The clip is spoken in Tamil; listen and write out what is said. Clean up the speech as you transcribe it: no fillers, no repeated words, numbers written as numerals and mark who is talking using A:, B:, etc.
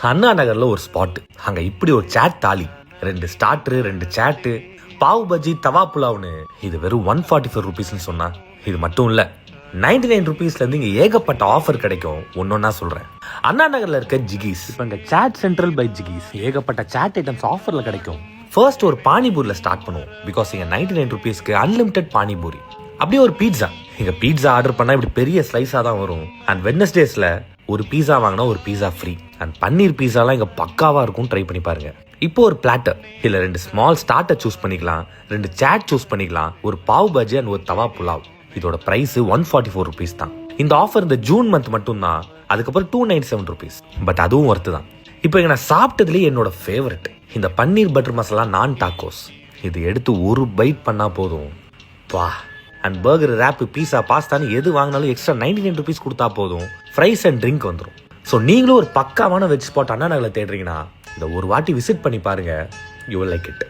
A: அண்ணா நகர்ல ஒரு ஸ்பாட். அங்க இப்படி ஒரு சாட் தாலி, 2 ஸ்டார்டரு 2 சாட்டு, பாவ் பஜ்ஜி தவா புலாவ்னு இது வெறும் 145 ருபீஸ்ன்னு சொன்னா இது மட்டும் இல்ல, 99 ருபீஸ்ல இருந்து இங்க ஏகப்பட்ட ஆஃபர் கிடைக்கும். ஒன்னொன்னா சொல்றேன். அண்ணா நகர்ல இருக்க ஜிகிஸ், இப்ப இங்க சாட் சென்ட்ரல் பை ஜிகிஸ் ஏகப்பட்ட சாட் ஐட்டம்ஸ் ஆஃபர்ல கிடைக்கும். ஃபர்ஸ்ட் ஒரு பானிபூரில ஸ்டார்ட் பண்ணுவோம். பிகாஸ் இங்க 99 ருபீஸ்க்கு அன்லிமிட்டெட் பானிபூரி. அப்படியே ஒரு பீட்சா. இங்க பீட்சா ஆர்டர் பண்ணா இப்படி பெரிய ஸ்லைஸா தான் வரும். அண்ட் வெட்னஸ்டேஸ்ல ஒரு பீஸா வாங்கினா ஒரு பீஸா ஃப்ரீ. அண்ட் பன்னீர் பீஸாலாம் இங்க பக்காவா இருக்கும், ட்ரை பண்ணி பாருங்க. இப்போ ஒரு பிளாட்டர், இல்ல 2 ஸ்மால் ஸ்டார்டர் சூஸ் பண்ணிக்கலாம், 2 சாட் சூஸ் பண்ணிக்கலாம், ஒரு பாவ் பஜ்ஜி அண்ட் ஒரு தவா புலாவ். இதோட பிரைஸ் 144 ருபீஸ் தான். இந்த ஆஃபர் இந்த ஜூன் மந்த் மட்டும் தான். அதுக்கப்புறம் 297 ருபீஸ். பட் அதுவும் ஒர்த்து தான். இப்போ இங்க நான் சாப்பிட்டதுலேயே என்னோட ஃபேவரட் இந்த பன்னீர் பட்டர் மசாலா நான் டாக்கோஸ். இது எடுத்து ஒரு பைட் பண்ணா போதும், வா. அண்ட் பர்கர், ரேப்பு, பீஸா, பாஸ்தான்னு எது வாங்கினாலும் எக்ஸ்ட்ரா 99 ருபீஸ் கொடுத்தா போதும், ஃப்ரைஸ் அண்ட் ட்ரிங்க் வந்துடும். ஸோ நீங்களும் ஒரு பக்காவான வெஜ் ஸ்பாட் அண்ணா நகர்ல தேடுறீங்கன்னா இதை ஒரு வாட்டி விசிட் பண்ணி பாருங்க. You will like it.